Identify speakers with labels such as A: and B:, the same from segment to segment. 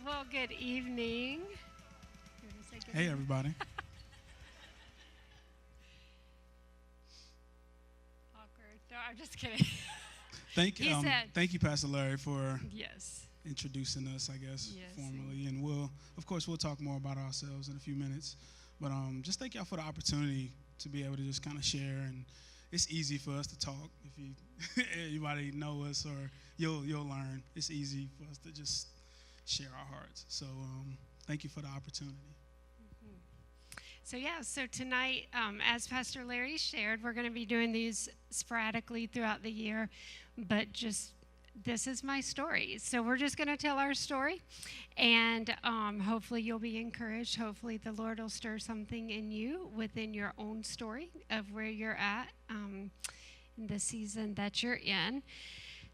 A: Well, good evening.
B: Hey, everybody.
A: Awkward. No, I'm just kidding.
B: Thank you, Pastor Larry, for
A: Yes.
B: introducing us, I guess,
A: Yes.
B: formally. And of course, we'll talk more about ourselves in a few minutes. But just thank y'all for the opportunity to be able to just kind of share. And it's easy for us to talk. If you anybody know us, or you'll learn. It's easy for us to just share our hearts. So thank you for the opportunity.
A: So tonight, as Pastor Larry shared, we're going to be doing these sporadically throughout the year, but this is my story. So we're just going to tell our story, and hopefully you'll be encouraged. Hopefully the Lord will stir something in you within your own story of where you're at in the season that you're in.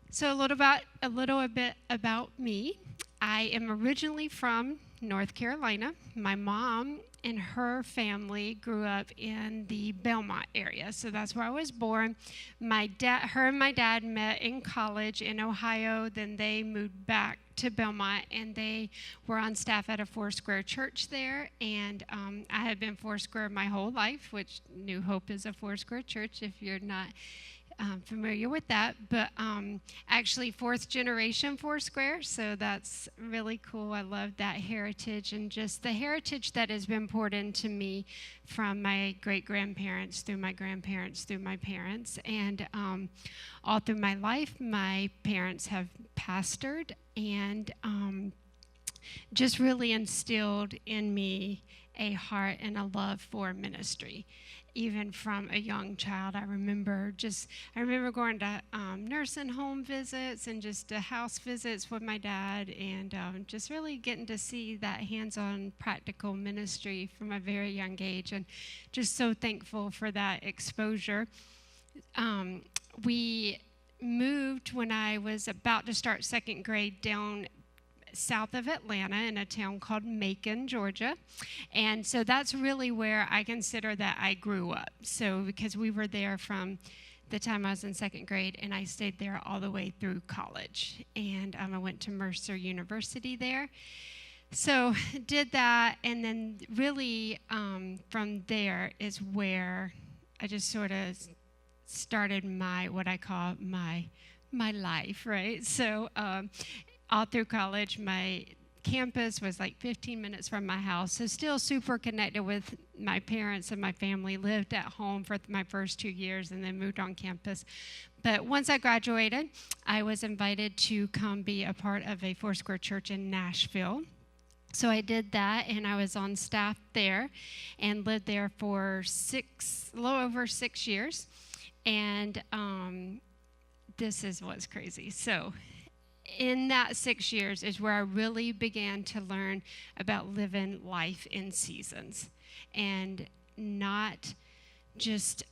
A: So a little bit about me. I am originally from North Carolina. My mom and her family grew up in the Belmont area, so that's where I was born. Her and my dad met in college in Ohio. Then they moved back to Belmont, and they were on staff at a Foursquare church there. And I had been Foursquare my whole life, which New Hope is a Foursquare church, if you're not familiar with that, but actually fourth generation Foursquare, so that's really cool. I love that heritage and just the heritage that has been poured into me from my great-grandparents through my grandparents through my parents, and all through my life my parents have pastored and just really instilled in me a heart and a love for ministry. Even from a young child, I remember going to nursing home visits and just house visits with my dad, and just really getting to see that hands-on practical ministry from a very young age, and just so thankful for that exposure. We moved when I was about to start second grade down south of Atlanta in a town called Macon, Georgia. And so that's really where I consider that I grew up. So because we were there from the time I was in second grade, and I stayed there all the way through college. And I went to Mercer University there. So did that, and then really from there is where I just sort of started what I call my life, right? So all through college, my campus was like 15 minutes from my house, so still super connected with my parents and my family. Lived at home for my first 2 years and then moved on campus. But once I graduated, I was invited to come be a part of a Foursquare church in Nashville. So I did that, and I was on staff there and lived there for a little over 6 years. And this is what's crazy. So in that 6 years is where I really began to learn about living life in seasons and not just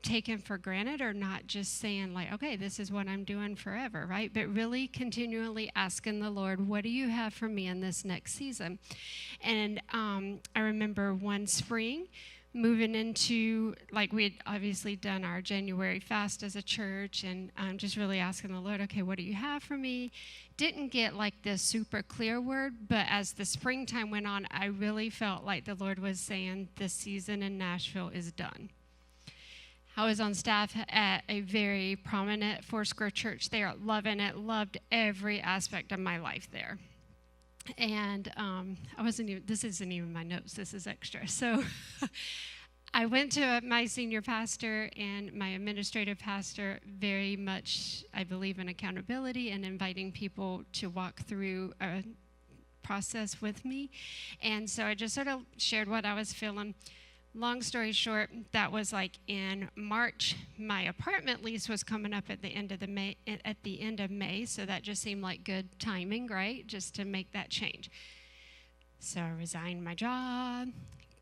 A: taken for granted, or not just saying like, okay, this is what I'm doing forever, right? But really continually asking the Lord, what do you have for me in this next season? And I remember one spring moving into, like, we had obviously done our January fast as a church, and just really asking the Lord, okay, what do you have for me? Didn't get like this super clear word, but as the springtime went on, I really felt like the Lord was saying this season in Nashville is done. I was on staff at a very prominent Foursquare church there, loving it, loved every aspect of my life there. And this isn't even my notes, this is extra. So I went to my senior pastor and my administrative pastor. Very much, I believe in accountability and inviting people to walk through a process with me. And so I just sort of shared what I was feeling. Long story short, that was like in March. My apartment lease was coming up at the end of May, so that just seemed like good timing, right? Just to make that change. So I resigned my job.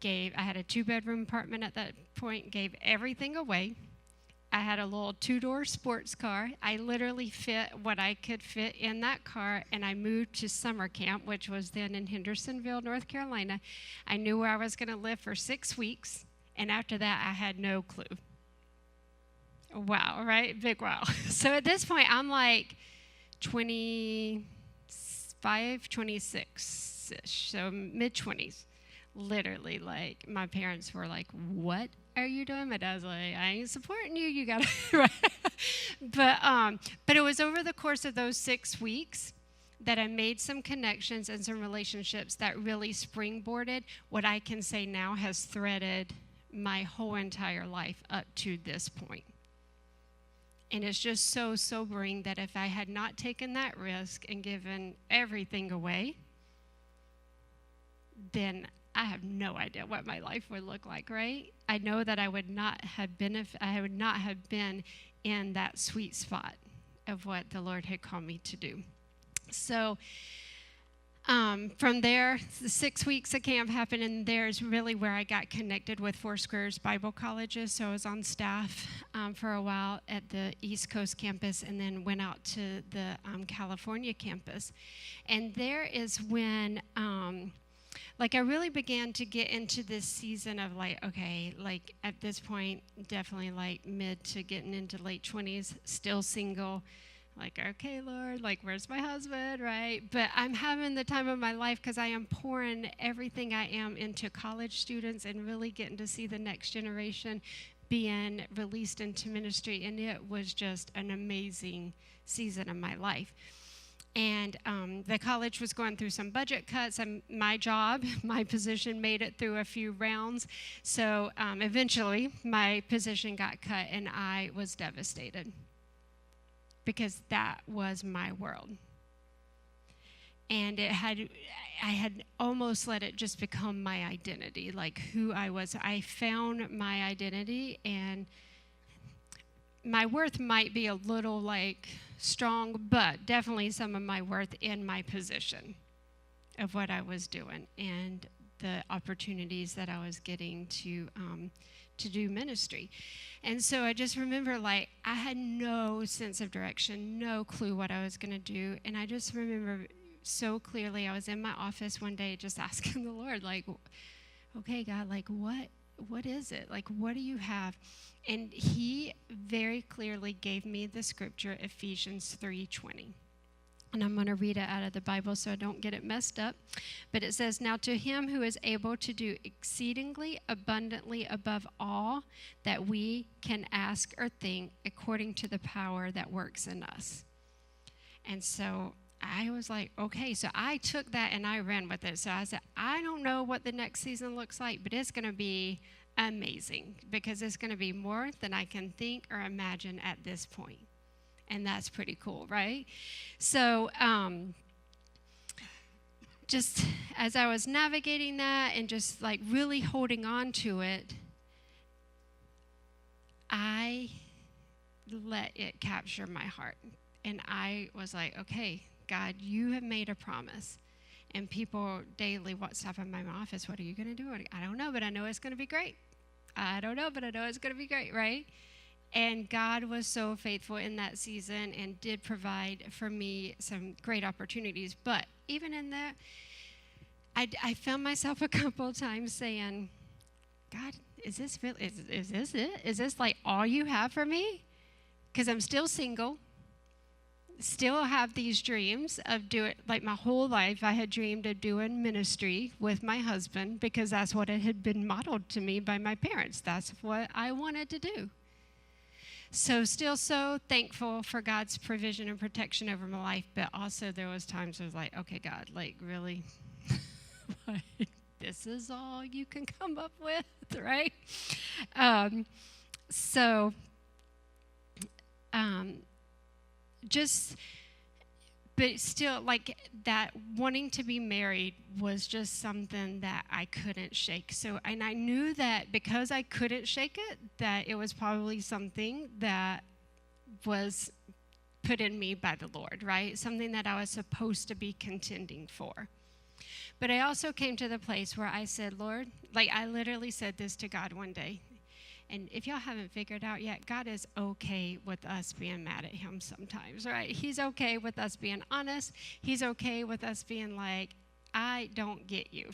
A: I had a 2-bedroom apartment at that point. Gave everything away. I had a little 2-door sports car. I literally fit what I could fit in that car, and I moved to summer camp, which was then in Hendersonville, North Carolina. I knew where I was going to live for 6 weeks, and after that, I had no clue. Wow, right? Big wow. So at this point, I'm like 24, 5:26-ish, so mid-20s. Literally, like, my parents were like, what are you doing? My dad's like, I ain't supporting you. You got to, right? But it was over the course of those 6 weeks that I made some connections and some relationships that really springboarded what I can say now has threaded my whole entire life up to this point. And it's just so sobering that if I had not taken that risk and given everything away, then I have no idea what my life would look like, right? I know that I would not have been in that sweet spot of what the Lord had called me to do. So from there, the 6 weeks of camp happened, and there's really where I got connected with Foursquare's Bible colleges. So I was on staff for a while at the East Coast campus, and then went out to the California campus. And there is when I really began to get into this season of okay, at this point, definitely mid to getting into late 20s, still single. Okay, Lord, where's my husband, right? But I'm having the time of my life because I am pouring everything I am into college students and really getting to see the next generation being released into ministry. And it was just an amazing season of my life. And the college was going through some budget cuts, and my position made it through a few rounds. So eventually, my position got cut, and I was devastated because that was my world. And I had almost let it just become my identity, who I was. I found my identity, and my worth might be a little strong, but definitely some of my worth in my position of what I was doing and the opportunities that I was getting to do ministry. And so I just remember I had no sense of direction, no clue what I was going to do. And I just remember so clearly, I was in my office one day just asking the Lord, okay, God, what is it? What do you have? And he very clearly gave me the scripture, Ephesians 3:20. And I'm going to read it out of the Bible so I don't get it messed up. But it says, now to him who is able to do exceedingly abundantly above all that we can ask or think, according to the power that works in us. And so I was like, okay, so I took that and I ran with it. So I said, I don't know what the next season looks like, but it's going to be amazing because it's going to be more than I can think or imagine at this point. And that's pretty cool, right? So just as I was navigating that and just really holding on to it, I let it capture my heart. And I was like, okay, God, you have made a promise. And people daily WhatsApp in my office, what are you going to do? I don't know, but I know it's going to be great. I don't know, but I know it's going to be great, right? And God was so faithful in that season and did provide for me some great opportunities. But even in that, I found myself a couple of times saying, God, is this really, is this it? Is this all you have for me? Because I'm still single, still have these dreams of doing, my whole life I had dreamed of doing ministry with my husband because that's what it had been modeled to me by my parents. That's what I wanted to do. So still so thankful for God's provision and protection over my life, but also there was times I was like, okay, God, really? This is all you can come up with, right? But still, that wanting to be married was just something that I couldn't shake. So, and I knew that because I couldn't shake it, that it was probably something that was put in me by the Lord, right? Something that I was supposed to be contending for. But I also came to the place where I said, Lord, I literally said this to God one day. And if y'all haven't figured out yet, God is okay with us being mad at him sometimes, right? He's okay with us being honest. He's okay with us being I don't get you.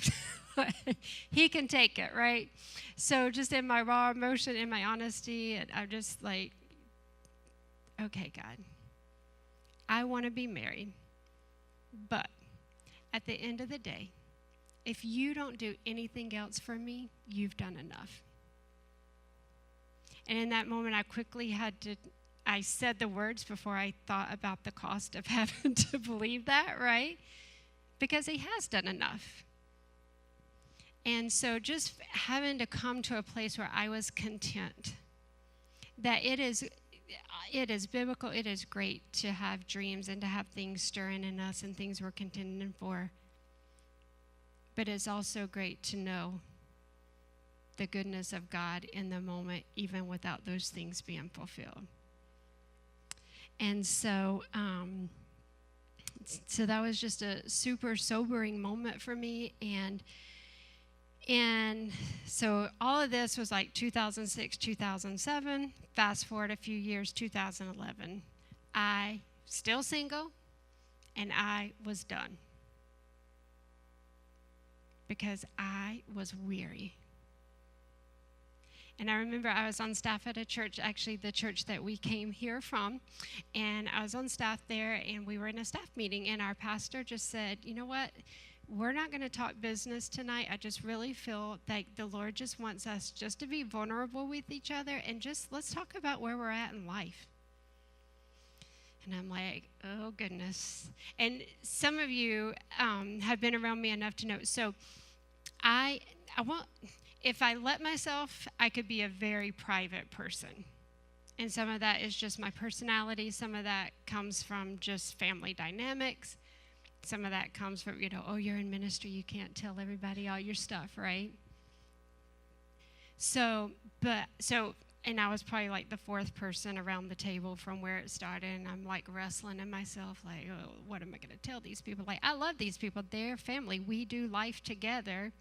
A: He can take it, right? So just in my raw emotion, in my honesty, and I'm just okay, God, I want to be married, but at the end of the day, if you don't do anything else for me, you've done enough. And in that moment, I said the words before I thought about the cost of having to believe that, right? Because he has done enough. And so just having to come to a place where I was content, that it is biblical, it is great to have dreams and to have things stirring in us and things we're contending for. But it's also great to know the goodness of God in the moment, even without those things being fulfilled. And so that was just a super sobering moment for me. And so all of this was like 2006, 2007. Fast forward a few years, 2011. I still single, and I was done. Because I was weary. And I remember I was on staff at a church, actually the church that we came here from, and I was on staff there, and we were in a staff meeting, and our pastor just said, you know what, we're not going to talk business tonight. I just really feel like the Lord just wants us just to be vulnerable with each other, and just let's talk about where we're at in life. And I'm like, oh, goodness. And some of you have been around me enough to know. So if I let myself, I could be a very private person. And some of that is just my personality. Some of that comes from just family dynamics. Some of that comes from, oh, you're in ministry. You can't tell everybody all your stuff, right? And I was probably like the fourth person around the table from where it started, and I'm like wrestling in myself, like, oh, what am I going to tell these people? Like, I love these people. They're family. We do life together,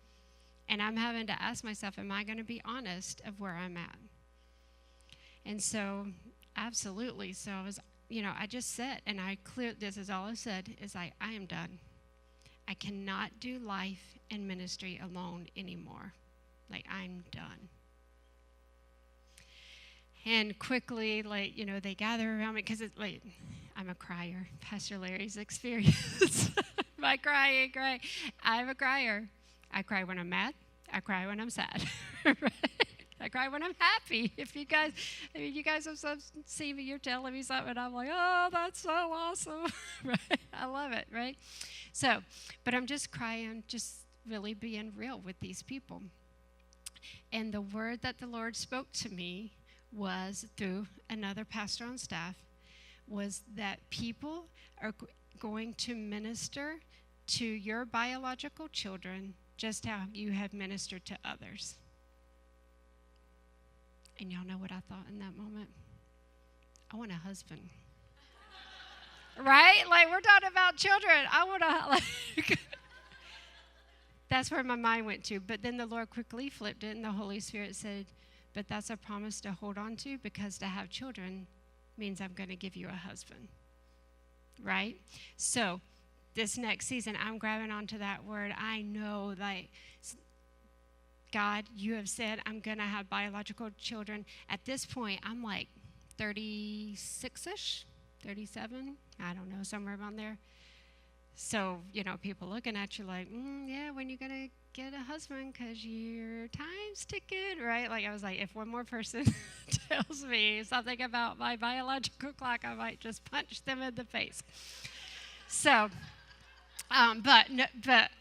A: and I'm having to ask myself, am I going to be honest of where I'm at? And so, absolutely. So I was, I just said, and this is all I said, is I am done. I cannot do life and ministry alone anymore. Like, I'm done. And quickly, they gather around me because I'm a crier. Pastor Larry's experience. I cry. I'm a crier. I cry when I'm mad. I cry when I'm sad. I cry when I'm happy. If you guys have seen me, you're telling me something, I'm like, oh, that's so awesome. Right? I love it, right? So, but I'm just crying, just really being real with these people. And the word that the Lord spoke to me was through another pastor on staff, was that people are going to minister to your biological children just how you have ministered to others. And y'all know what I thought in that moment? I want a husband. Right? Like, we're talking about children. I want to, that's where my mind went to. But then the Lord quickly flipped it, and the Holy Spirit said, but that's a promise to hold on to, because to have children means I'm going to give you a husband. Right? So this next season, I'm grabbing onto that word. I know that, God, you have said I'm going to have biological children. At this point, I'm like 36-ish, 37, I don't know, somewhere around there. So, people looking at you like, yeah, when you going to get a husband, because your time's ticking, right? Like, I was like, if one more person tells me something about my biological clock, I might just punch them in the face. So, but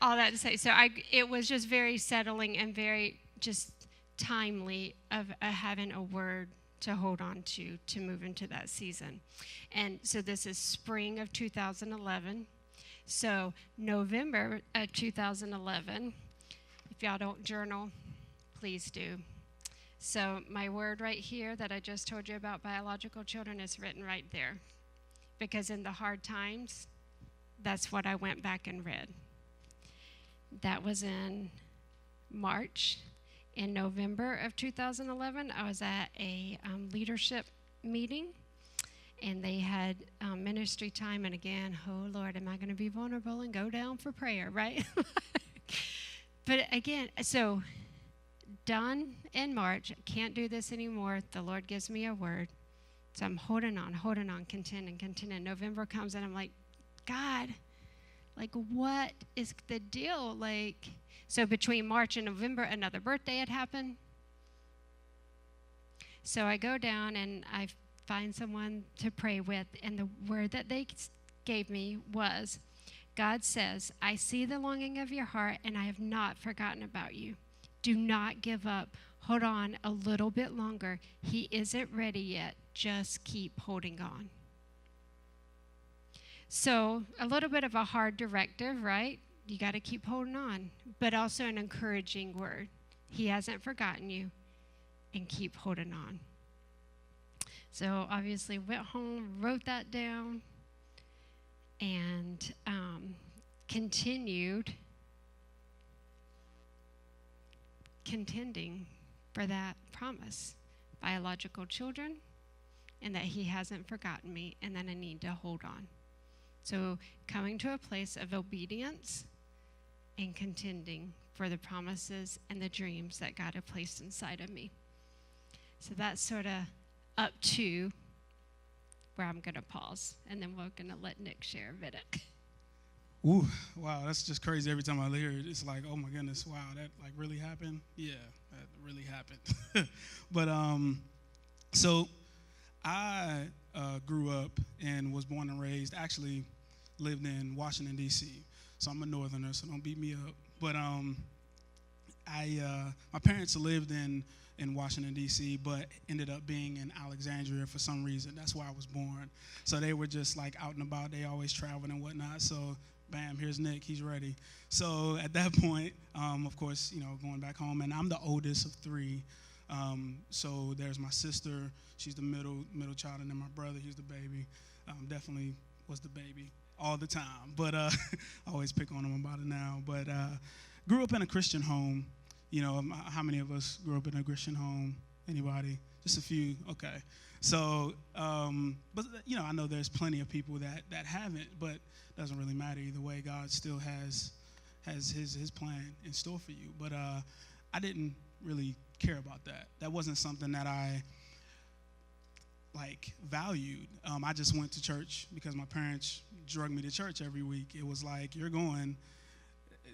A: all that to say, so it was just very settling and very just timely of having a word to hold on to move into that season. And so this is spring of 2011. So November of 2011, if y'all don't journal, please do. So my word right here that I just told you about biological children is written right there. Because in the hard times, that's what I went back and read. That was in March. In November of 2011, I was at a leadership meeting, and they had ministry time. And again, oh, Lord, am I going to be vulnerable and go down for prayer, right? But again, so done in March. Can't do this anymore. The Lord gives me a word. So I'm holding on, contending. November comes, and I'm like, God, Like, what is the deal? Like, so between March and November, another birthday had happened. So I go down and I find someone to pray with, and the word that they gave me was, God says, I see the longing of your heart, and I have not forgotten about you. Do not give up. Hold on a little bit longer. He isn't ready yet. Just keep holding on. So a little bit of a hard directive, right? You got to keep holding on, but also an encouraging word. He hasn't forgotten you, and keep holding on. So obviously went home, wrote that down, and continued contending for that promise. Biological children, and that he hasn't forgotten me, and that I need to hold on. So coming to a place of obedience and contending for the promises and the dreams that God had placed inside of me. So that's sort of up to where I'm going to pause, and then we're going to let Nick share a minute.
B: Ooh, wow, that's just crazy. Every time I hear it, it's like, oh my goodness, wow, that like really happened? Yeah, that really happened. But so I grew up and was born and raised, actually lived in Washington, D.C., so I'm a northerner, so don't beat me up. But my parents lived in Washington, D.C., but ended up being in Alexandria for some reason. That's where I was born. So they were just like out and about. They always traveled and whatnot. So bam, here's Nick. He's ready. So at that point, of course, going back home, and I'm the oldest of three. So there's my sister. She's the middle child, and then my brother. He's the baby. Definitely was the baby all the time. But I always pick on him about it now. But grew up in a Christian home. How many of us grew up in a Christian home? Anybody? Just a few. Okay. So, but I know there's plenty of people that haven't, but it doesn't really matter either way. God still has his plan in store for you. But I didn't really care about that. That wasn't something that I valued. I just went to church because my parents drug me to church every week. It was like, you're going,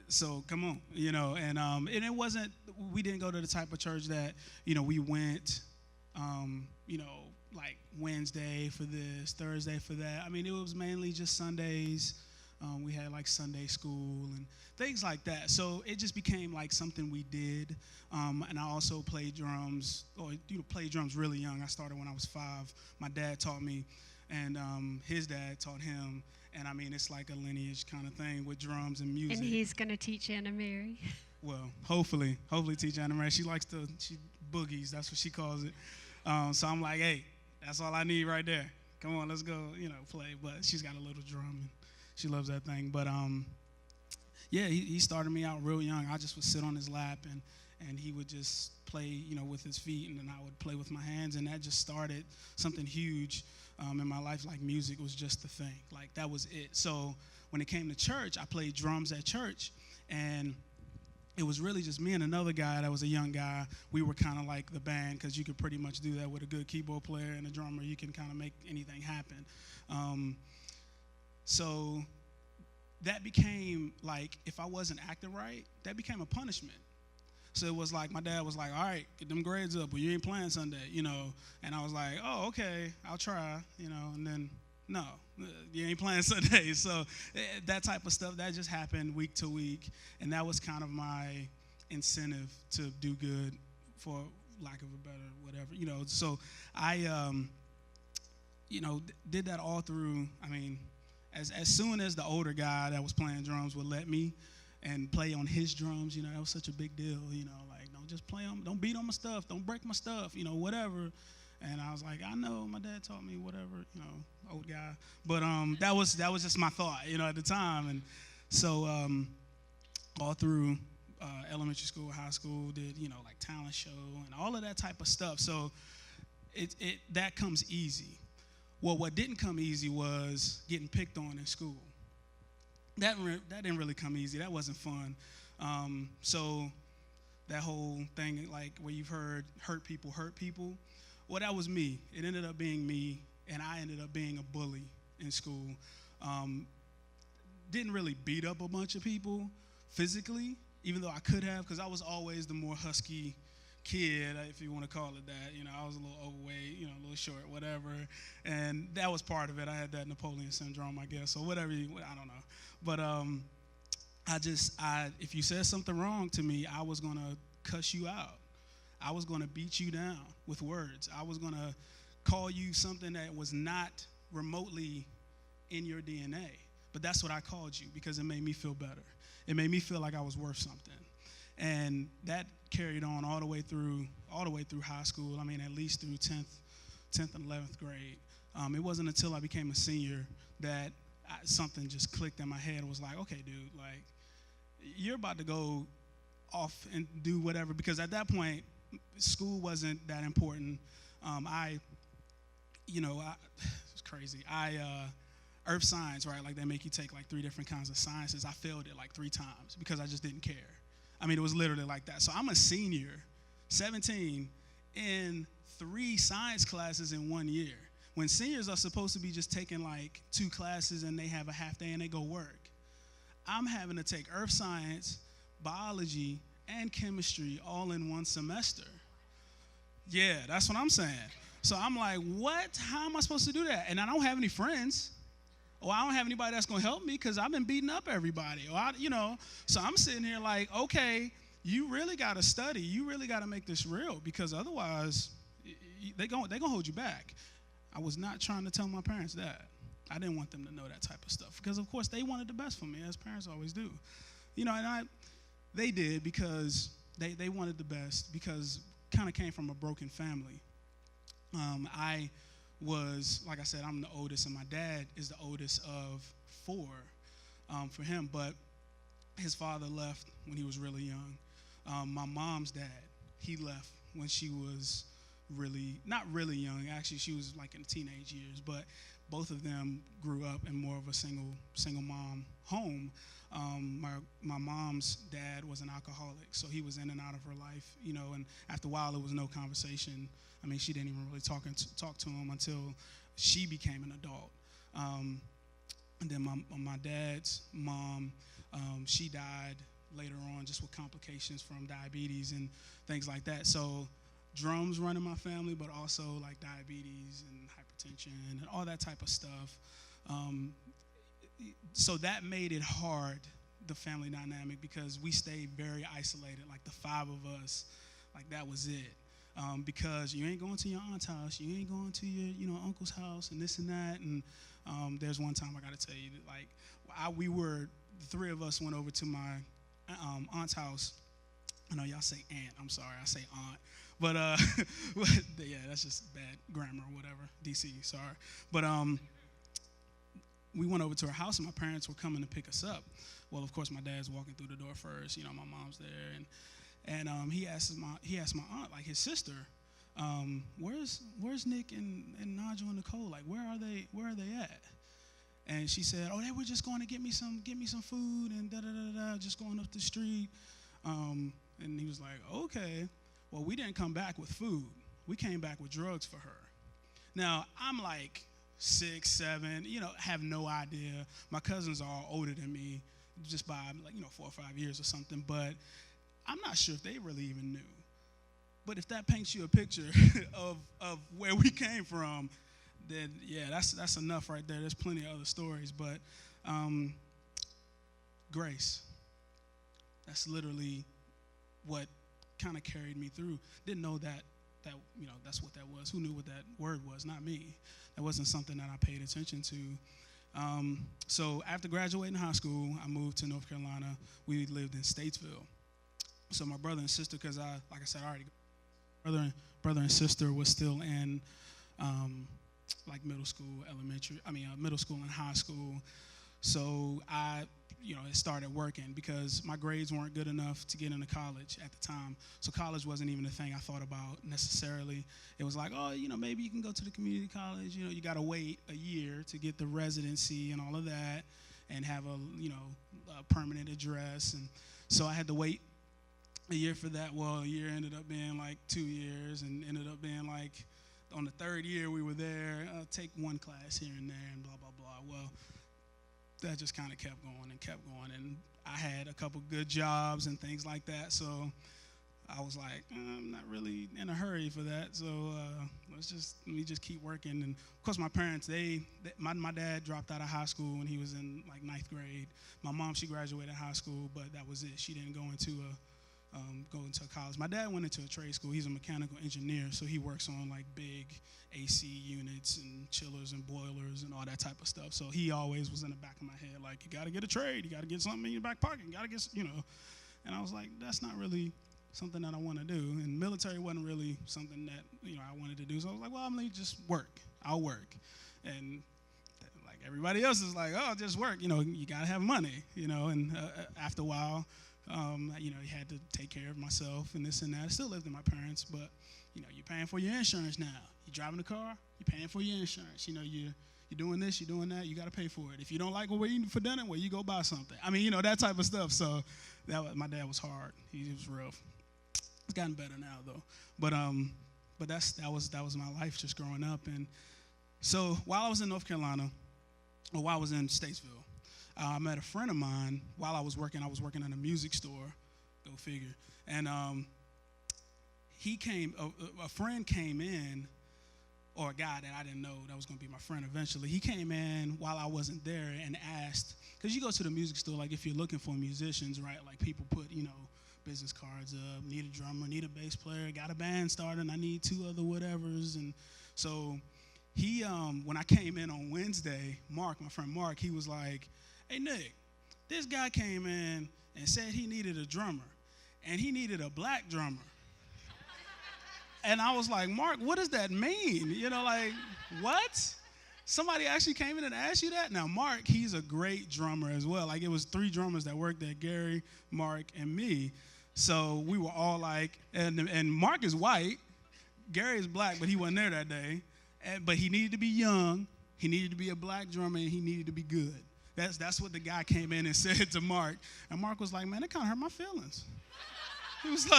B: so come on, and it wasn't, we didn't go to the type of church that, we went, like Wednesday for this, Thursday for that. I mean, it was mainly just Sundays. We had like Sunday school and things like that. So it just became like something we did. And I also played drums, played drums really young. I started when I was 5. My dad taught me, and his dad taught him. And I mean, it's like a lineage kind of thing with drums and music.
A: And he's going to teach Anna Mary.
B: Well, hopefully teach Anna Mary. She boogies, that's what she calls it. So I'm like, hey, that's all I need right there. Come on, let's go, play. But she's got a little drum, and she loves that thing. But yeah, he started me out real young. I just would sit on his lap, and he would just play, with his feet, and then I would play with my hands, and that just started something huge in my life. Like, music was just the thing. Like, that was it. So when it came to church, I played drums at church, and it was really just me and another guy that was a young guy. We were kind of like the band, because you could pretty much do that with a good keyboard player and a drummer. You can kind of make anything happen. So that became like, if I wasn't acting right, that became a punishment. So it was like, my dad was like, all right, get them grades up, or you ain't playing Sunday, And I was like, oh, okay, I'll try, and then, no, you ain't playing Sunday. So that type of stuff, that just happened week to week. And that was kind of my incentive to do good, for lack of a better whatever, So I, did that all through. I mean, as soon as the older guy that was playing drums would let me and play on his drums, that was such a big deal, like, don't just play on, don't beat on my stuff, don't break my stuff, whatever. And I was like, I know, my dad taught me whatever, old guy. But that was just my thought, at the time. And so all through elementary school, high school, did, like talent show and all of that type of stuff. So that comes easy. Well, what didn't come easy was getting picked on in school. That didn't really come easy. That wasn't fun. So that whole thing, like, where you've heard hurt people, well, that was me. It ended up being me, and I ended up being a bully in school. didn't really beat up a bunch of people physically, even though I could have, because I was always the more husky kid, if you want to call it that. I was a little overweight, a little short, whatever, and that was part of it. I had that Napoleon syndrome, I guess, or whatever. I don't know, but if you said something wrong to me, I was gonna cuss you out. I was gonna beat you down with words. I was gonna call you something that was not remotely in your DNA. But that's what I called you because it made me feel better. It made me feel like I was worth something. And that carried on all the way through high school. I mean, at least through 10th and 11th grade. It wasn't until I became a senior that something just clicked in my head. It was like, okay, dude, like, you're about to go off and do whatever, because at that point, school wasn't that important. It's crazy. Earth science, right? Like, they make you take like 3 different kinds of sciences. I failed it like 3 times because I just didn't care. I mean, it was literally like that. So I'm a senior, 17, in 3 science classes in 1 year. When seniors are supposed to be just taking like 2 classes and they have a half day and they go work, I'm having to take earth science, biology, and chemistry all in 1 semester. Yeah, that's what I'm saying. So I'm like, what? How am I supposed to do that? And I don't have any friends. Or I don't have anybody that's going to help me because I've been beating up everybody. So I'm sitting here like, okay, you really got to study. You really got to make this real, because otherwise they're going to hold you back. I was not trying to tell my parents that. I didn't want them to know that type of stuff because, of course, they wanted the best for me, as parents always do. They did because they wanted the best, because kind of came from a broken family. I was, like I said, I'm the oldest, and my dad is the oldest of 4 for him, but his father left when he was really young. My mom's dad, he left when she was not really young. Actually, she was like in the teenage years, but both of them grew up in more of a single mom home. My mom's dad was an alcoholic, so he was in and out of her life, and after a while, there was no conversation. I mean, she didn't even really talk to him until she became an adult. And then my dad's mom, she died later on just with complications from diabetes and things like that. So drums run in my family, but also like diabetes and hypertension and all that type of stuff. So that made it hard, the family dynamic, because we stayed very isolated, like the 5 of us, like that was it. Because you ain't going to your aunt's house, you ain't going to your uncle's house, and this and that. And there's one time I got to tell you that, like, the 3 of us went over to my aunt's house. I know y'all say aunt. I'm sorry, I say aunt. But yeah, that's just bad grammar or whatever. DC, sorry. But we went over to her house, and my parents were coming to pick us up. Well, of course, my dad's walking through the door first. My mom's there, and he asked my aunt, like his sister, where's Nick and Nigel and Nicole? Like, where are they at? And she said, oh, they were just going to get me some food and just going up the street. And he was like, okay. Well, we didn't come back with food. We came back with drugs for her. Now, I'm like 6, 7, have no idea. My cousins are all older than me, just by 4 or 5 years or something, but I'm not sure if they really even knew. But if that paints you a picture of where we came from, then yeah, that's enough right there. There's plenty of other stories, but grace. That's literally what kind of carried me through. Didn't know that that's what that was. Who knew what that word was? Not me. That wasn't something that I paid attention to. So after graduating high school, I moved to North Carolina. We lived in Statesville. So my brother and sister, because like I said, brother and sister was still in like middle school and high school. So I started working because my grades weren't good enough to get into college at the time. So college wasn't even a thing I thought about necessarily. It was like, oh, maybe you can go to the community college. You got to wait a year to get the residency and all of that and have a permanent address. And so I had to wait a year for that. Well, a year ended up being like 2 years, and ended up being like on the 3rd year we were there, take one class here and there and blah, blah, blah. Well, that just kind of kept going and kept going. And I had a couple good jobs and things like that. So I was like, I'm not really in a hurry for that. So let me just keep working. And of course, my parents, my dad dropped out of high school when he was in like 9th grade. My mom, she graduated high school, but that was it. She didn't go into college. My dad went into a trade school. He's a mechanical engineer, so he works on like big AC units and chillers and boilers and all that type of stuff. So he always was in the back of my head, like, you got to get a trade. You got to get something in your back pocket. You got to get, And I was like, that's not really something that I want to do. And military wasn't really something that, I wanted to do. So I was like, well, I'm going to just work. I'll work. And like everybody else is like, oh, just work. You got to have money, And after a while, you had to take care of myself and this and that. I still lived with my parents, but, you're paying for your insurance now. You're driving the car, you're paying for your insurance. You're doing this, you're doing that, you got to pay for it. If you don't like what we're eating for dinner, well, you go buy something. I mean, that type of stuff. So my dad was hard. He was rough. It's gotten better now, though. But that was my life just growing up. And so while I was in North Carolina, or while I was in Statesville, I met a friend of mine while I was working in a music store, go figure. And a friend came in, or a guy that I didn't know that was going to be my friend eventually. He came in while I wasn't there and asked, because you go to the music store, like if you're looking for musicians, right, like people put, business cards up, need a drummer, need a bass player, got a band starting, I need 2 other whatevers. And so he, when I came in on Wednesday, Mark, my friend Mark, he was like, hey, Nick, this guy came in and said he needed a drummer, and he needed a black drummer. And I was like, Mark, what does that mean? Like, what? Somebody actually came in and asked you that? Now, Mark, he's a great drummer as well. Like, it was 3 drummers that worked there, Gary, Mark, and me. So we were all like, and Mark is white, Gary is black, but he wasn't there that day. But he needed to be young, he needed to be a black drummer, and he needed to be good. That's what the guy came in and said to Mark. And Mark was like, man, that kind of hurt my feelings. He was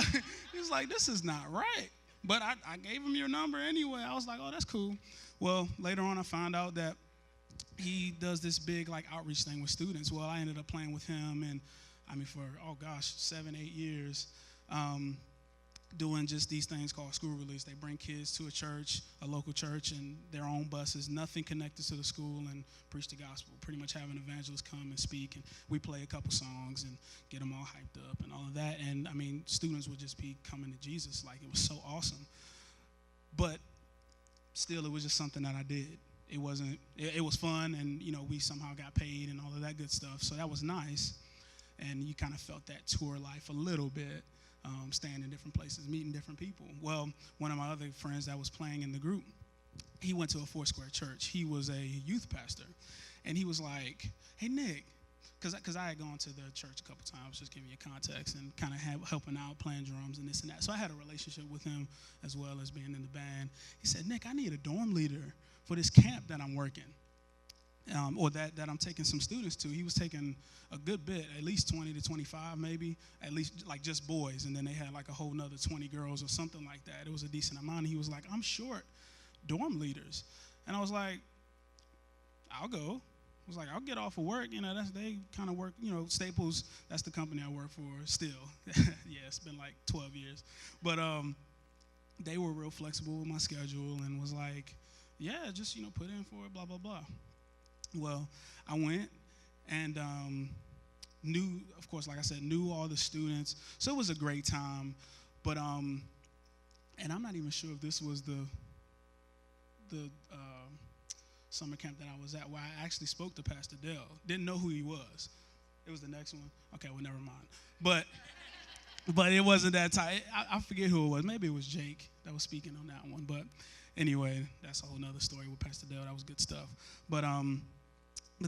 B: like, this is not right. But I gave him your number anyway. I was like, oh, that's cool. Well, later on I found out that he does this big like outreach thing with students. Well, I ended up playing with him, and for 7, 8 years, doing just these things called school release. They bring kids to a local church, and their own buses, nothing connected to the school, and preach the gospel. Pretty much have an evangelist come and speak, and we play a couple songs and get them all hyped up and all of that. And students would just be coming to Jesus. Like, it was so awesome. But still, it was just something that I did. It was fun, and we somehow got paid and all of that good stuff. So that was nice. And you kind of felt that tour life a little bit. Staying in different places, meeting different people. Well, one of my other friends that was playing in the group, he went to a Foursquare church. He was a youth pastor. And he was like, hey, Nick, because I had gone to the church a couple times, just giving you context, and kind of helping out, playing drums and this and that. So I had a relationship with him as well as being in the band. He said, Nick, I need a dorm leader for this camp that I'm working. Or that I'm taking some students to. He was taking a good bit, at least 20 to 25 maybe, at least like just boys, and then they had like a whole nother 20 girls or something like that. It was a decent amount. And he was like, I'm short dorm leaders. And I was like, I'll go. I was like, I'll get off of work. They kind of work, Staples, that's the company I work for still. Yeah, it's been like 12 years. But they were real flexible with my schedule and was like, yeah, just, put in for it, blah, blah, blah. Well, I went and knew, of course, like I said, knew all the students. So it was a great time. But, and I'm not even sure if this was the summer camp that I was at, where I actually spoke to Pastor Dell. Didn't know who he was. It was the next one. Okay, well, never mind. But it wasn't that tight. I forget who it was. Maybe it was Jake that was speaking on that one. But anyway, that's a whole nother story with Pastor Dell. That was good stuff. But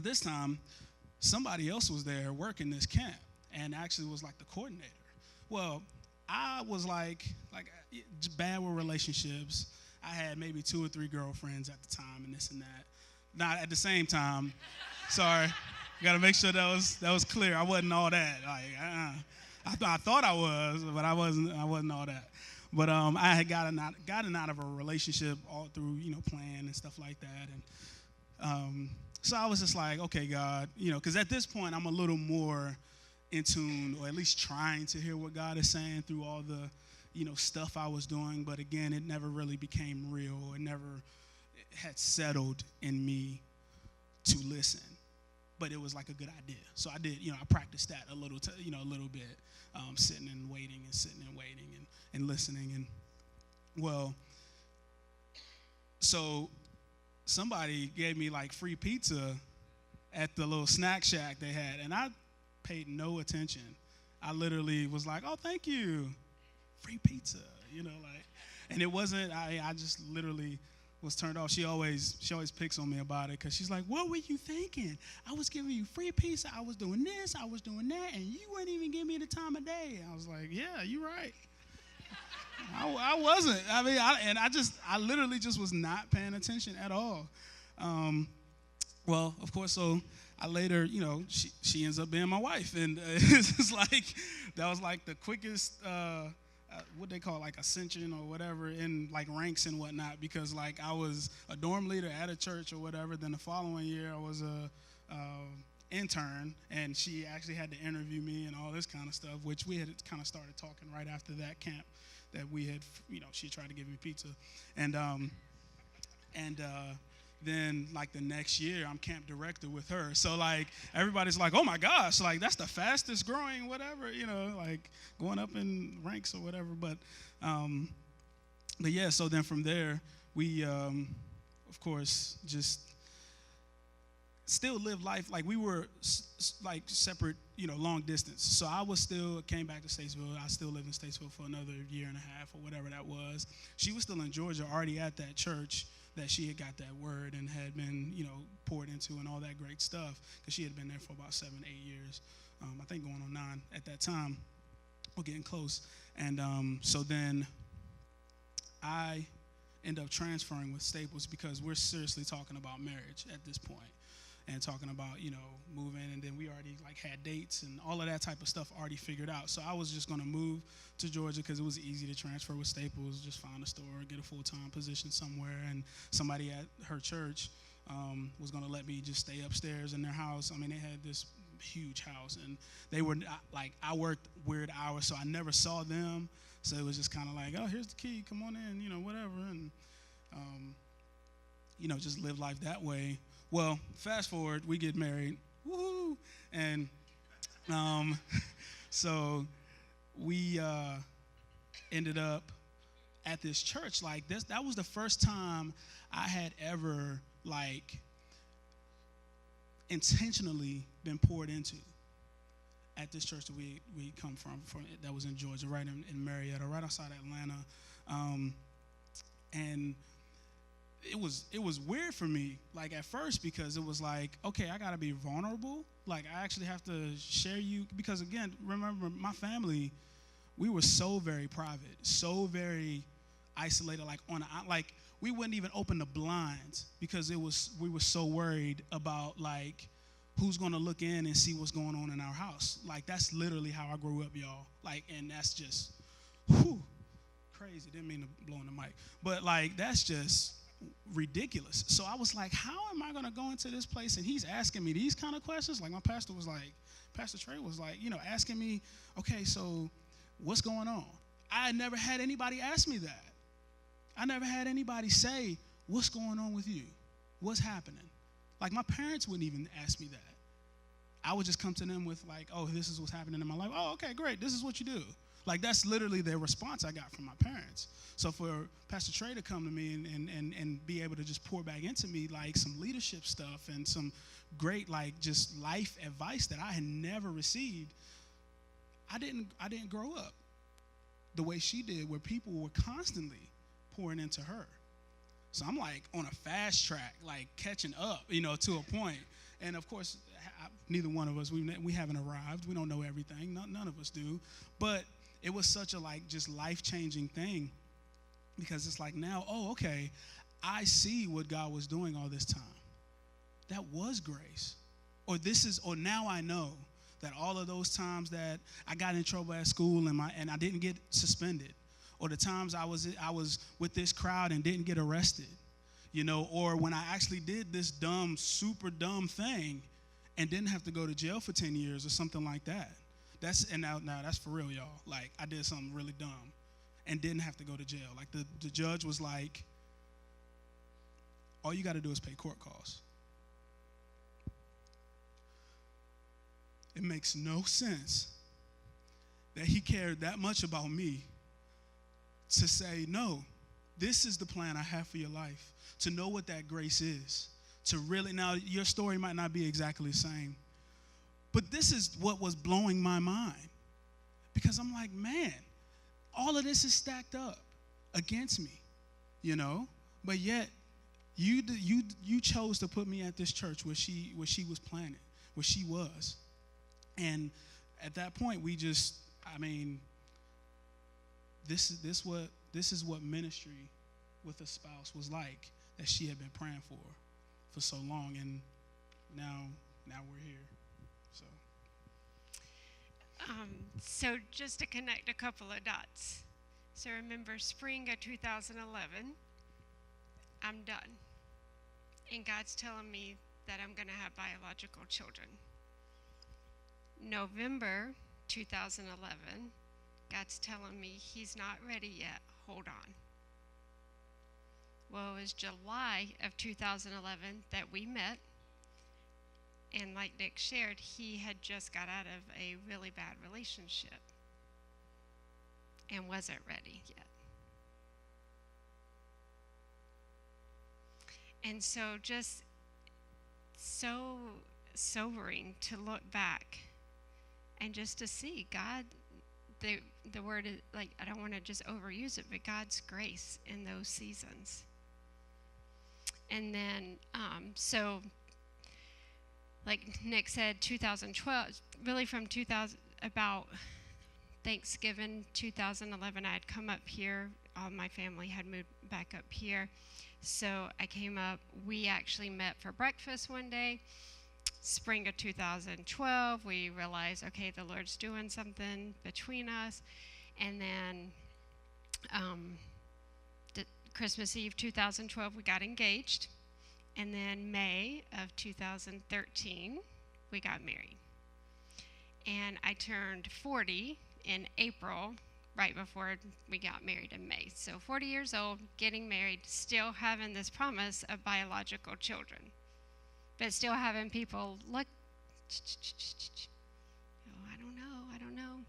B: this time, somebody else was there working this camp and actually was like the coordinator. Well, I was like bad with relationships. I had maybe 2 or 3 girlfriends at the time and this and that. Not at the same time. Sorry. Got to make sure that was clear. I wasn't all that. I thought I was, but I wasn't all that. But I had gotten out of a relationship all through, playing and stuff like that. And So I was just like, okay, God, because at this point I'm a little more in tune, or at least trying to hear what God is saying through all the, stuff I was doing. But again, it never really became real. It never had settled in me to listen. But it was like a good idea. So I did, I practiced that a little, a little bit, sitting and waiting and listening. And well, so somebody gave me like free pizza at the little snack shack they had, and I paid no attention. I literally was like, oh, thank you, free pizza, and it wasn't, I just literally was turned off. She always picks on me about it, because she's like, what were you thinking? I was giving you free pizza, I was doing this, I was doing that, and you wouldn't even give me the time of day. I was like, yeah, you're right. I wasn't. I literally just was not paying attention at all. Well, of course, so I later, she ends up being my wife, and it's just like, that was like the quickest, what they call like ascension or whatever in like ranks and whatnot, because like I was a dorm leader at a church or whatever. Then the following year I was a intern, and she actually had to interview me and all this kind of stuff, which we had kind of started talking right after that camp that we had, she tried to give me pizza. And then like the next year I'm camp director with her. So like everybody's like, oh my gosh, like that's the fastest growing whatever, like going up in ranks or whatever. But yeah, so then from there we of course just still live life like we were like separate, long distance. So I came back to Statesville. I still lived in Statesville for another year and a half or whatever that was. She was still in Georgia, already at that church that she had got that word and had been, poured into and all that great stuff, because she had been there for about 7-8 years. I think going on 9 at that time. We're getting close. And so then I end up transferring with Staples, because we're seriously talking about marriage at this point, and talking about, moving, and then we already like had dates and all of that type of stuff already figured out. So I was just going to move to Georgia because it was easy to transfer with Staples, just find a store, get a full-time position somewhere, and somebody at her church was going to let me just stay upstairs in their house. I mean, they had this huge house, and they were like, I worked weird hours, so I never saw them. So it was just kind of like, oh, here's the key, come on in, whatever, and just live life that way. Well, fast forward, we get married, woohoo, and so we ended up at this church like this. That was the first time I had ever like intentionally been poured into at this church that we come from that was in Georgia, right in Marietta, right outside Atlanta, and it was weird for me, like at first, because it was like, okay, I gotta be vulnerable. Like I actually have to share you, because again, remember my family, we were so very private, so very isolated. Like we wouldn't even open the blinds because we were so worried about like who's gonna look in and see what's going on in our house. Like that's literally how I grew up, y'all. Like, and that's just, crazy. Didn't mean to blow in the mic, but like that's just ridiculous. So I was like, how am I going to go into this place and he's asking me these kind of questions? Like my pastor Trey was like, asking me, okay, so what's going on? I had never had anybody ask me that. I never had anybody say, what's going on with you? What's happening? Like my parents wouldn't even ask me that. I would just come to them with like, oh, this is what's happening in my life. Oh, okay, great. This is what you do. Like that's literally the response I got from my parents. So for Pastor Trey to come to me and be able to just pour back into me like some leadership stuff and some great like just life advice that I had never received, I didn't grow up the way she did, where people were constantly pouring into her. So I'm like on a fast track, like catching up, to a point. And of course, neither one of us, we haven't arrived. We don't know everything. None of us do. But it was such a like just life-changing thing, because it's like now, oh, okay, I see what God was doing all this time. That was grace. Or now I know that all of those times that I got in trouble at school and I didn't get suspended, or the times I was with this crowd and didn't get arrested, or when I actually did this dumb, super dumb thing and didn't have to go to jail for 10 years or something like that. Now that's for real, y'all. Like, I did something really dumb and didn't have to go to jail. Like, the judge was like, all you got to do is pay court costs. It makes no sense that he cared that much about me to say, no, this is the plan I have for your life, to know what that grace is, to really, now your story might not be exactly the same, but this is what was blowing my mind, because I'm like, man, all of this is stacked up against me, but yet you chose to put me at this church where she was planted, where she was. And at that point, this is what ministry with a spouse was like, that she had been praying for so long, and now we're here.
A: So just to connect a couple of dots. So remember, spring of 2011, I'm done, and God's telling me that I'm going to have biological children. November 2011, God's telling me he's not ready yet. Hold on. Well, it was July of 2011 that we met. And like Nick shared, he had just got out of a really bad relationship and wasn't ready yet. And so just so sobering to look back and just to see God, the word is, like, I don't want to just overuse it, but God's grace in those seasons. And then, so like Nick said, 2012, really from about Thanksgiving 2011, I had come up here. All my family had moved back up here. So I came up. We actually met for breakfast one day. Spring of 2012, we realized, okay, the Lord's doing something between us. And then Christmas Eve 2012, we got engaged. And then May of 2013, we got married. And I turned 40 in April, right before we got married in May. So 40 years old, getting married, still having this promise of biological children. But still having people look, oh, I don't know.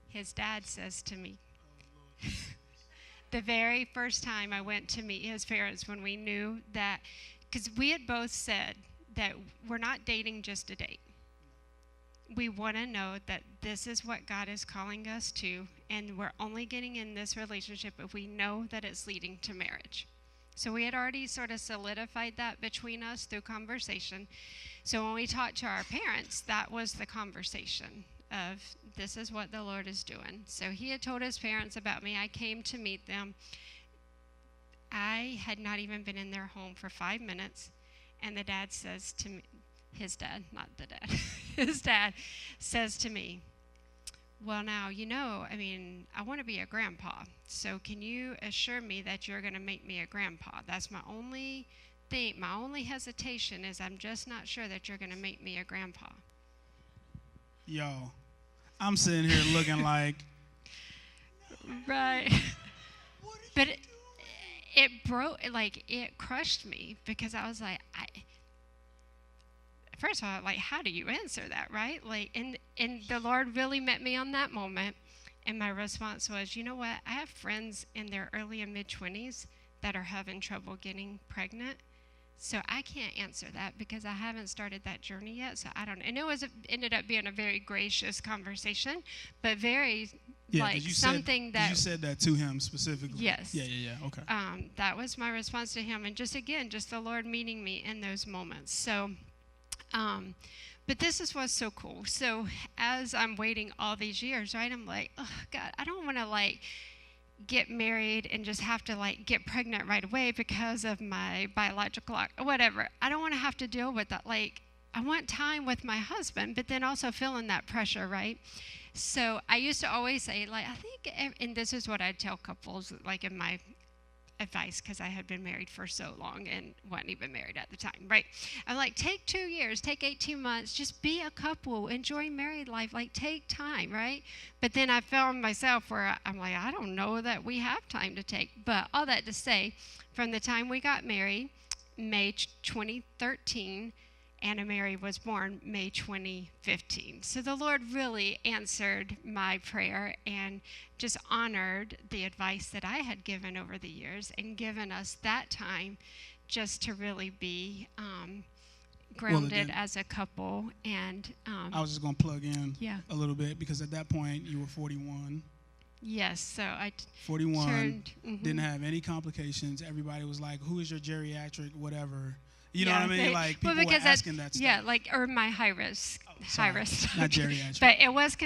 A: His dad says to me, the very first time I went to meet his parents, when we knew that, because we had both said that we're not dating just to date. We want to know that this is what God is calling us to, and we're only getting in this relationship if we know that it's leading to marriage. So we had already sort of solidified that between us through conversation. So when we talked to our parents, that was the conversation of, this is what the Lord is doing. So he had told his parents about me. I came to meet them. I had not even been in their home for 5 minutes, and the dad says to me, his dad, not the dad, his dad says to me, well, now, I want to be a grandpa. So can you assure me that you're going to make me a grandpa? That's my only thing. My only hesitation is I'm just not sure that you're going to make me a grandpa.
B: Yo, I'm sitting here looking like.
A: Right. But it broke, it crushed me, because I was like, first of all, how do you answer that, right? And the Lord really met me on that moment, and my response was, you know what? I have friends in their early and mid-20s that are having trouble getting pregnant, so I can't answer that because I haven't started that journey yet. So I don't. And it ended up being a very gracious conversation, but very something that
B: you said that to him specifically.
A: Yes.
B: Yeah. Okay.
A: That was my response to him, and just the Lord meeting me in those moments. So. But this is what's so cool. So as I'm waiting all these years, right, I'm like, oh, God, I don't want to, get married and just have to, get pregnant right away because of my biological or whatever. I don't want to have to deal with that. I want time with my husband, but then also feeling that pressure, right? So I used to always say, I think, and this is what I tell couples, in my advice because I had been married for so long and wasn't even married at the time, right? I'm like, take 2 years, take 18 months, just be a couple, enjoy married life, like take time, right? But then I found myself where I'm like, I don't know that we have time to take. But all that to say, from the time we got married, May 2013, Anna Mary was born May 2015. So the Lord really answered my prayer and just honored the advice that I had given over the years and given us that time just to really be grounded as a couple. And
B: I was just going to plug in
A: yeah.
B: a little bit because at that point you were 41.
A: Yes, so I
B: 41,
A: turned,
B: didn't have any complications. Everybody was like, who is your geriatric, whatever. You know what I mean? Like, people were asking that stuff.
A: Yeah, like, or my high risk. High risk.
B: Not geriatric.
A: But it was,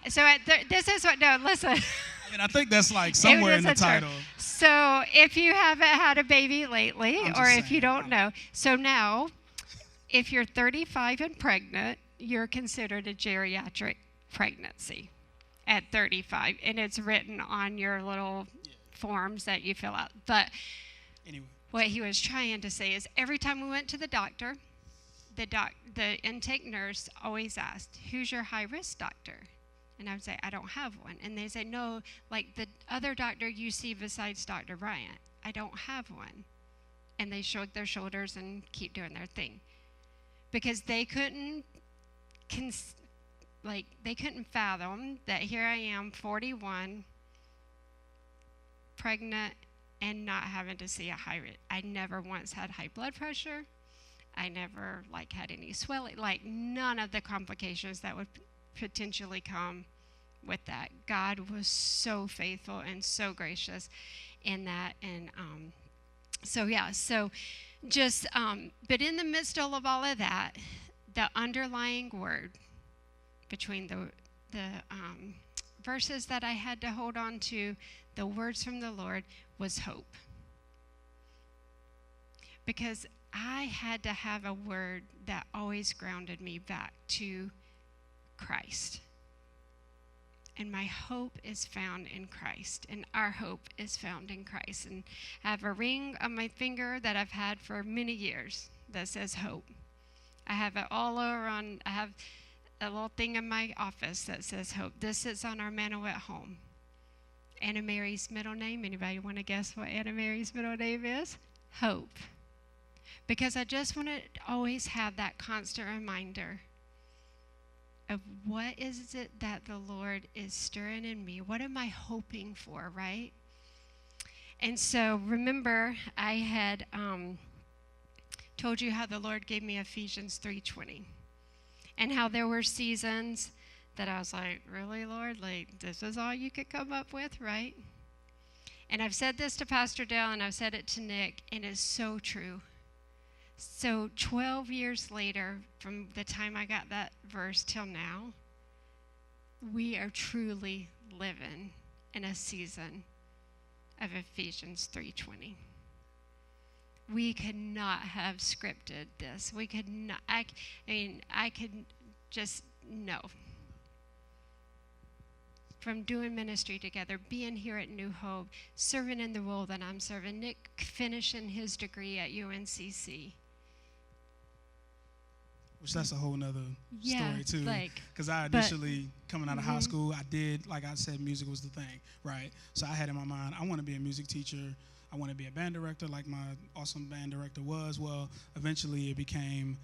A: so this is what, no, listen.
B: I mean, I think that's like somewhere in the title.
A: So if you haven't had a baby lately, or if you don't know, so now, if you're 35 and pregnant, you're considered a geriatric pregnancy at 35. And it's written on your little forms that you fill out. But
B: anyway.
A: What he was trying to say is every time we went to the doctor, the intake nurse always asked, who's your high-risk doctor? And I would say, I don't have one. And they say, no, like the other doctor you see besides Dr. Bryant, I don't have one. And they shrug their shoulders and keep doing their thing. Because they couldn't fathom that here I am, 41, pregnant, and not having to see a high risk. I never once had high blood pressure. I never had any swelling, none of the complications that would potentially come with that. God was so faithful and so gracious in that. And but in the midst of all of that, the underlying word between the verses that I had to hold on to, the words from the Lord, was hope. Because I had to have a word that always grounded me back to Christ. And my hope is found in Christ. And our hope is found in Christ. And I have a ring on my finger that I've had for many years that says hope. I have it all around. I have a little thing in my office that says hope. This sits on our mantle at home. Anna Mary's middle name. Anybody want to guess what Anna Mary's middle name is? Hope. Because I just want to always have that constant reminder of what is it that the Lord is stirring in me? What am I hoping for, right? And so remember, I had told you how the Lord gave me Ephesians 3:20, and how there were seasons that I was like, really, Lord? This is all you could come up with, right? And I've said this to Pastor Dale, and I've said it to Nick, and it's so true. So 12 years later, from the time I got that verse till now, we are truly living in a season of Ephesians 3:20. We could not have scripted this. We could not, I could just, no. From doing ministry together, being here at New Hope, serving in the role that I'm serving, Nick finishing his degree at UNCC.
B: Which that's a whole nother story too. Because I initially, coming out of high school, I did, like I said, music was the thing, right? So I had in my mind, I want to be a music teacher. I want to be a band director like my awesome band director was. Well, eventually it became,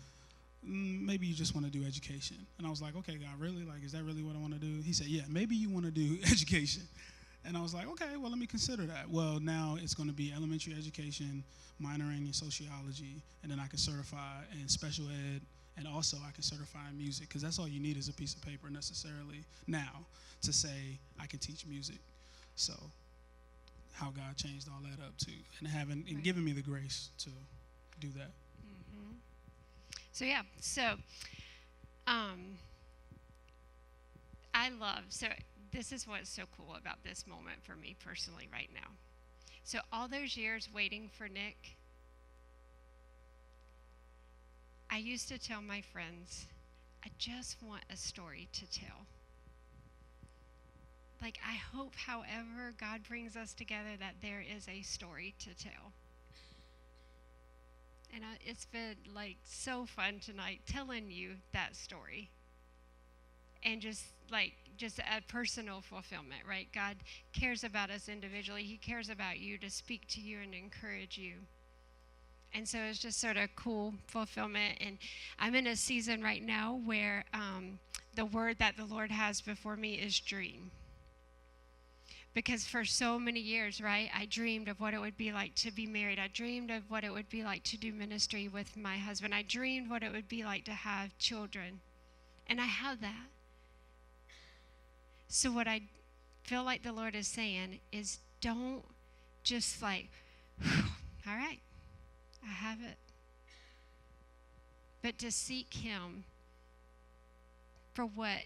B: maybe you just want to do education. And I was like, okay, God, really? Is that really what I want to do? He said, yeah, maybe you want to do education. And I was like, okay, well, let me consider that. Well, now it's going to be elementary education, minoring in sociology, and then I can certify in special ed, and also I can certify in music, because that's all you need is a piece of paper necessarily now to say I can teach music. So how God changed all that up too, and giving me the grace to do that.
A: Mm-hmm. This is what's so cool about this moment for me personally right now. So all those years waiting for Nick, I used to tell my friends, I just want a story to tell. like, I hope however God brings us together that there is a story to tell. And it's been like so fun tonight telling you that story. And just a personal fulfillment, right? God cares about us individually. He cares about you to speak to you and encourage you. And so it's just sort of cool fulfillment. And I'm in a season right now where the word that the Lord has before me is dream. Because for so many years, right, I dreamed of what it would be like to be married. I dreamed of what it would be like to do ministry with my husband. I dreamed what it would be like to have children. And I have that. So what I feel like the Lord is saying is, don't just like, all right, I have it. But to seek him for what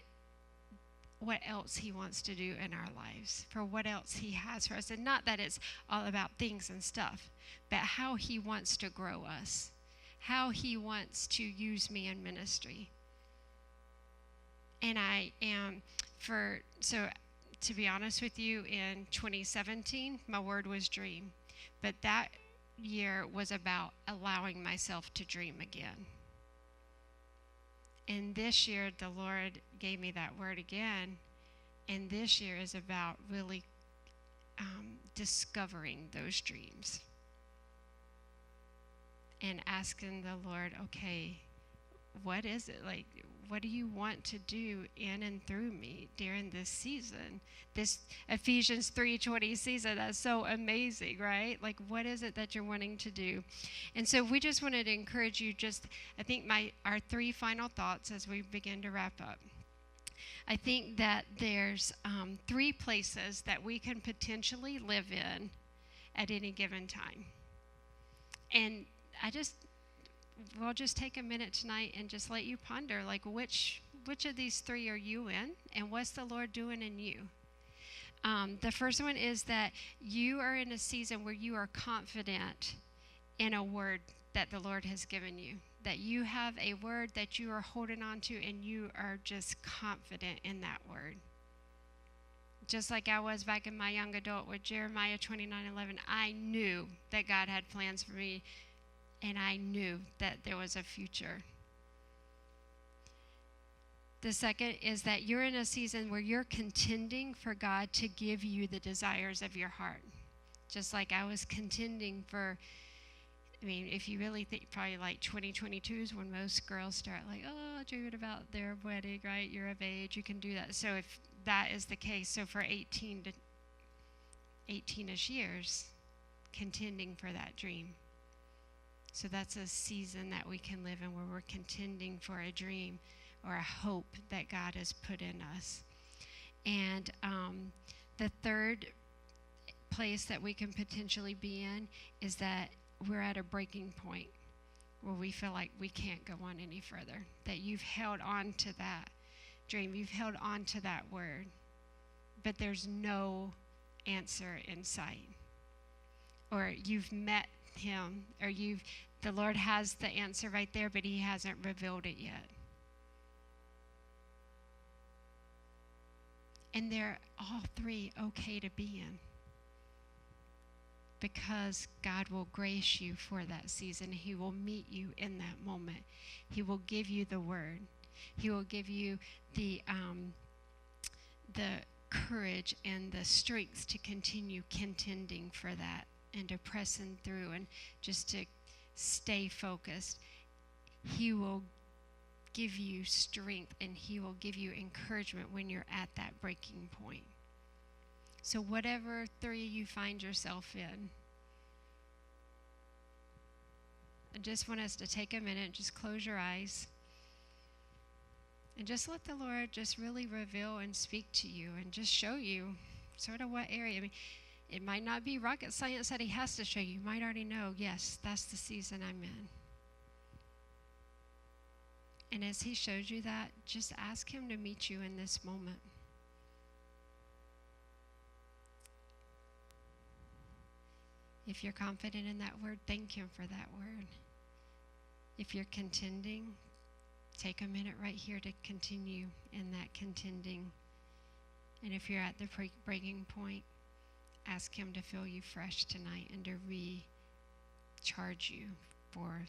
A: else he wants to do in our lives, for what else he has for us. And not that it's all about things and stuff, but how he wants to grow us, how he wants to use me in ministry. And to be honest with you, in 2017, my word was dream. But that year was about allowing myself to dream again. And this year, the Lord gave me that word again. And this year is about really discovering those dreams. And asking the Lord, okay, what is it? Like, what do you want to do in and through me during this season? This Ephesians 3:20 season, that's so amazing, right? Like, what is it that you're wanting to do? And so we just wanted to encourage you, I think our three final thoughts as we begin to wrap up. I think that there's three places that we can potentially live in at any given time. And we'll just take a minute tonight and just let you ponder, like, which of these three are you in, and what's the Lord doing in you? The first one is that you are in a season where you are confident in a word that the Lord has given you, that you have a word that you are holding on to, and you are just confident in that word. Just like I was back in my young adult with Jeremiah 29:11, I knew that God had plans for me, and I knew that there was a future. The second is that you're in a season where you're contending for God to give you the desires of your heart. Just like I was contending for, if you really think, probably like 2022 is when most girls start like, oh, dreaming about their wedding, right? You're of age, you can do that. So if that is the case, so for 18-ish years, contending for that dream. So that's a season that we can live in where we're contending for a dream or a hope that God has put in us. And the third place that we can potentially be in is that we're at a breaking point where we feel like we can't go on any further, that you've held on to that dream, you've held on to that word, but there's no answer in sight. Or you've met him, or the Lord has the answer right there, but he hasn't revealed it yet. And they're all three okay to be in, because God will grace you for that season. He will meet you in that moment. He will give you the word. He will give you the courage and the strength to continue contending for that, and to pressing through, and just to stay focused. He will give you strength, and he will give you encouragement when you're at that breaking point. So whatever three you find yourself in, I just want us to take a minute, just close your eyes, and just let the Lord just really reveal and speak to you, and just show you sort of what area. It might not be rocket science that he has to show you. You might already know, yes, that's the season I'm in. And as he shows you that, just ask him to meet you in this moment. If you're confident in that word, thank him for that word. If you're contending, take a minute right here to continue in that contending, And if you're at the breaking point, ask Him to fill you fresh tonight and to recharge you for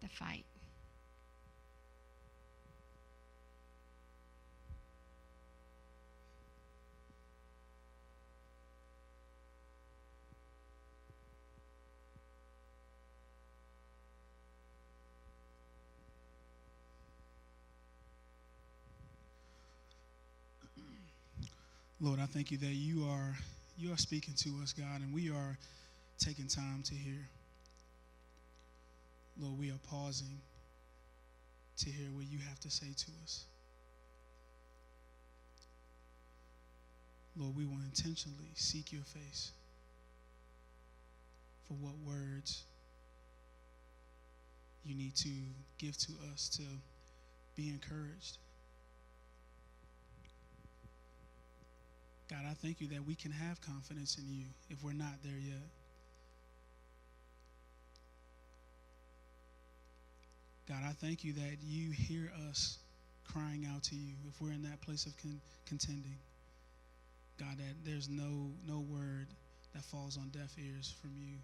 A: the fight.
B: Lord, I thank you that you are speaking to us, God, and we are taking time to hear. Lord, we are pausing to hear what you have to say to us. Lord, we will intentionally seek your face for what words you need to give to us to be encouraged. God, I thank you that we can have confidence in you if we're not there yet. God, I thank you that you hear us crying out to you if we're in that place of contending. God, that there's no word that falls on deaf ears from you.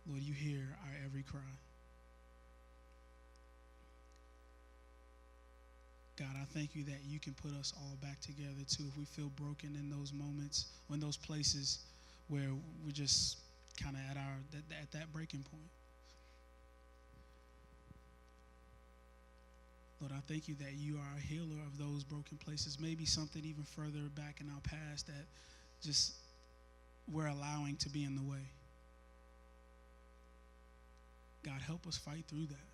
B: Lord, you hear our every cry. God, I thank you that you can put us all back together too if we feel broken in those moments or in those places where we're just kind of at that breaking point. Lord, I thank you that you are a healer of those broken places, maybe something even further back in our past that just we're allowing to be in the way. God, help us fight through that.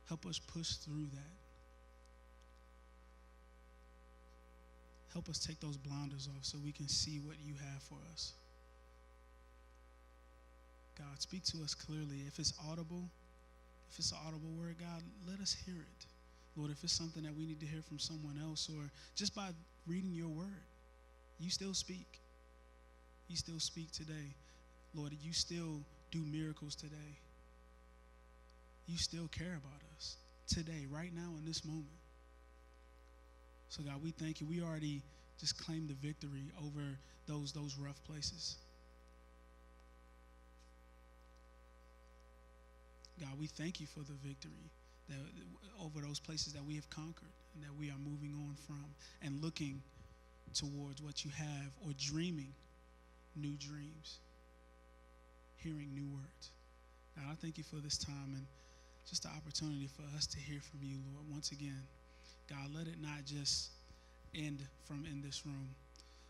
B: Help us push through that. Help us take those blinders off so we can see what you have for us. God, speak to us clearly. If it's an audible word, God, let us hear it. Lord, if it's something that we need to hear from someone else or just by reading your word, you still speak. You still speak today. Lord, you still do miracles today. You still care about us today, right now, in this moment. So, God, we thank you. We already just claimed the victory over those rough places. God, we thank you for the victory that over those places that we have conquered and that we are moving on from and looking towards what you have or dreaming new dreams, hearing new words. God, I thank you for this time and just the opportunity for us to hear from you, Lord, once again. God, let it not just end from in this room,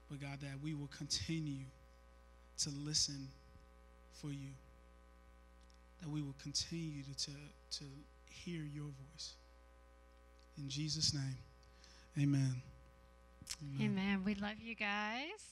B: but God, that we will continue to listen for you, that we will continue to hear your voice. In Jesus' name, amen.
A: Amen. We love you guys.